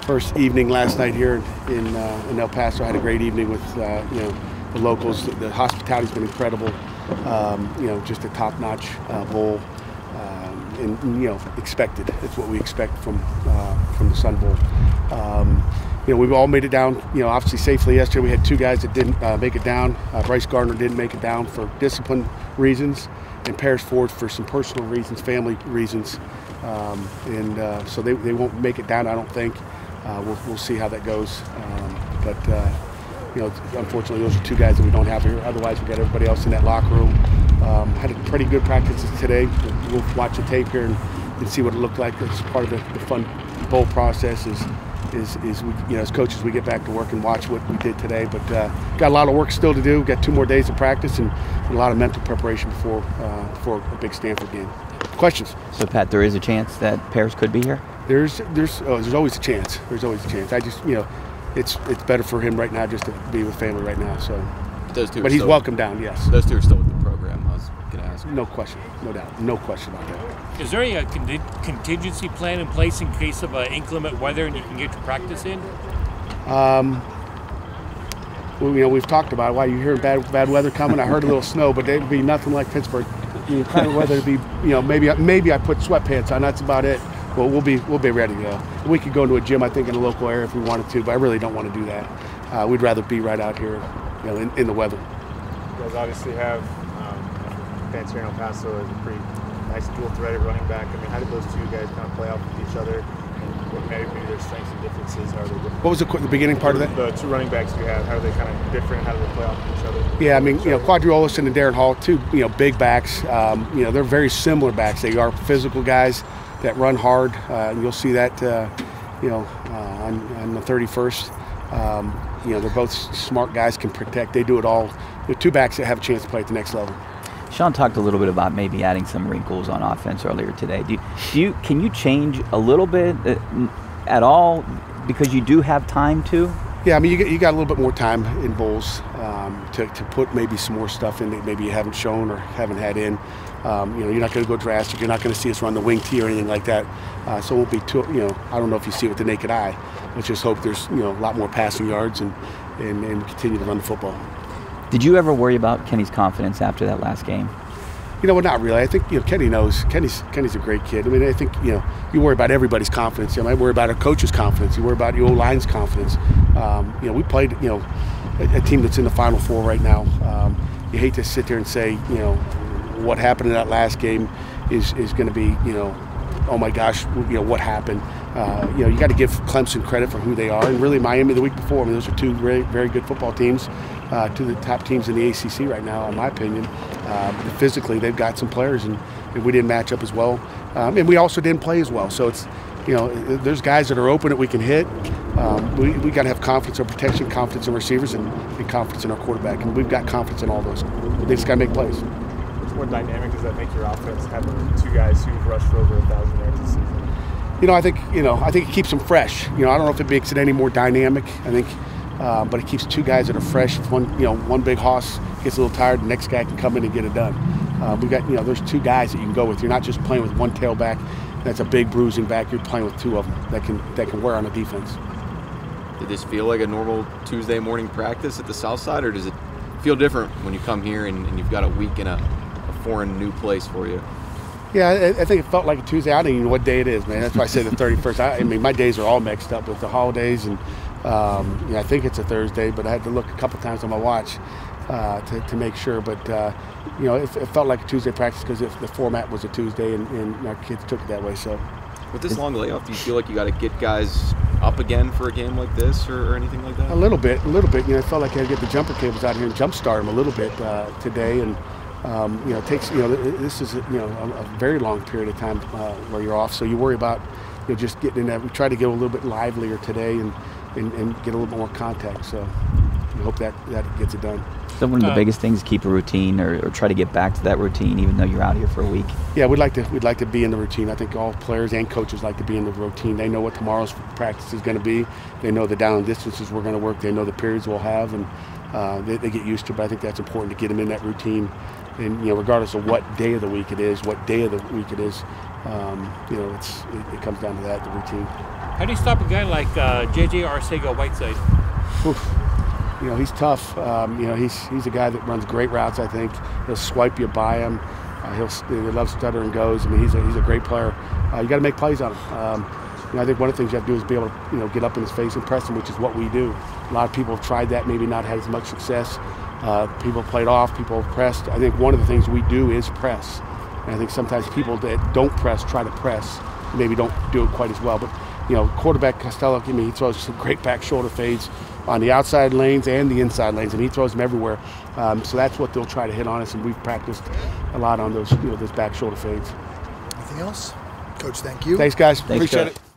first evening last night here in El Paso. I had a great evening with the locals. The hospitality's been incredible. Just a top-notch bowl, and expected. It's what we expect from the Sun Bowl. We've all made it down, obviously safely yesterday. We had 2 guys that didn't make it down. Bryce Gardner didn't make it down for discipline reasons, and Paris Ford for some personal reasons, family reasons. So they won't make it down, I don't think. We'll see how that goes. Unfortunately, those are 2 guys that we don't have here. Otherwise, we got everybody else in that locker room. Had a pretty good practice today. We'll watch the tape here and see what it looked like. It's part of the fun bowl process is we, as coaches, we get back to work and watch what we did today. But got a lot of work still to do. Got 2 more days of practice and a lot of mental preparation before a big Stanford game. Questions? So, Pat, there is a chance that Paris could be here? There's always a chance. There's always a chance. I just, it's better for him right now just to be with family right now. So, but he's welcome down. Yes. Those 2 are still with the program. I was going to ask. No question, no doubt, no question about that. Is there a contingency plan in place in case of inclement weather and you can get your practice in? We've talked about it. Why you hearing bad weather coming? I heard a little snow, but it would be nothing like Pittsburgh. The kind of weather to be, maybe I put sweatpants on. That's about it. Well, we'll be ready to go. We could go to a gym, I think, in a local area if we wanted to, but I really don't want to do that. We'd rather be right out here, in the weather. You guys obviously have fans here in El Paso as a pretty nice dual-threaded running back. I mean, how did those 2 guys kind of play off with each other? And what maybe their strengths and differences? How are they different? What was the beginning part of that? The 2 running backs you have, how are they kind of different? How do they play off with each other? Yeah, I mean, Quadri and Darren Hall, 2 big backs. They're very similar backs. They are physical guys that run hard. And you'll see that, on the 31st. They're both smart guys, can protect. They do it all. They're 2 backs that have a chance to play at the next level. Sean talked a little bit about maybe adding some wrinkles on offense earlier today. Can you change a little bit at all because you do have time to? Yeah, I mean, you got a little bit more time in bowls to put maybe some more stuff in that maybe you haven't shown or haven't had in. You're not going to go drastic. You're not going to see us run the wing tee or anything like that. So it won't be too, I don't know if you see it with the naked eye. Let's just hope there's, a lot more passing yards and continue to run the football. Did you ever worry about Kenny's confidence after that last game? Well, not really. I think Kenny knows. Kenny's a great kid. I mean, I think you worry about everybody's confidence. I worry about our coach's confidence. You worry about your O-line's confidence. We played a team that's in the Final Four right now. You hate to sit there and say what happened in that last game is going to be oh my gosh, what happened. You got to give Clemson credit for who they are, and really Miami the week before. I mean, those are 2 very, very good football teams, 2 of the top teams in the ACC right now, in my opinion. Physically, they've got some players, and we didn't match up as well, and we also didn't play as well. So it's, there's guys that are open that we can hit. We got to have confidence in protection, confidence in receivers, and confidence in our quarterback, and we've got confidence in all those. They just got to make plays. What dynamic does that make your offense, having 2 guys who've rushed for over 1,000 yards this season? I think it keeps them fresh. I don't know if it makes it any more dynamic. I think, but it keeps 2 guys that are fresh. If one big hoss gets a little tired, the next guy can come in and get it done. We got, there's 2 guys that you can go with. You're not just playing with one tailback that's a big bruising back. You're playing with 2 of them that can wear on the defense. Did this feel like a normal Tuesday morning practice at the South Side, or does it feel different when you come here and you've got a week in a foreign new place for you? Yeah, I think it felt like a Tuesday. I don't even know what day it is, man. That's why I say the 31st. I mean, my days are all mixed up with the holidays, and I think it's a Thursday, but I had to look a couple times on my watch to make sure. But it felt like a Tuesday practice because the format was a Tuesday, and our kids took it that way. So, with this long layoff, do you feel like you got to get guys up again for a game like this, or anything like that? A little bit. I felt like I had to get the jumper cables out here and jumpstart them a little bit today, and. It takes, this is, a very long period of time where you're off. So you worry about, just getting in that. We try to get a little bit livelier today and get a little more contact. So we hope that gets it done. So one of the biggest things is keep a routine or try to get back to that routine, even though you're out here for a week. Yeah, we'd like to be in the routine. I think all players and coaches like to be in the routine. They know what tomorrow's practice is going to be. They know the down and distances we're going to work. They know the periods we'll have, and they get used to it. But I think that's important to get them in that routine. And regardless of what day of the week it is, what day of the week it is, it comes down to that, the routine. How do you stop a guy like JJ Arcega-Whiteside? Oof. He's tough. He's a guy that runs great routes. I think he'll swipe you by him. He loves stutter and goes. I mean, he's a great player. You got to make plays on him. I think one of the things you have to do is be able to get up in his face and press him, which is what we do. A lot of people have tried that, maybe not had as much success. People played off, people have pressed. I think one of the things we do is press. And I think sometimes people that don't press try to press, maybe don't do it quite as well. But quarterback Costello, he throws some great back shoulder fades on the outside lanes and the inside lanes, and he throws them everywhere. So that's what they'll try to hit on us, and we've practiced a lot on those back shoulder fades. Anything else? Coach, thank you. Thanks, guys. Thanks, Appreciate Coach. it.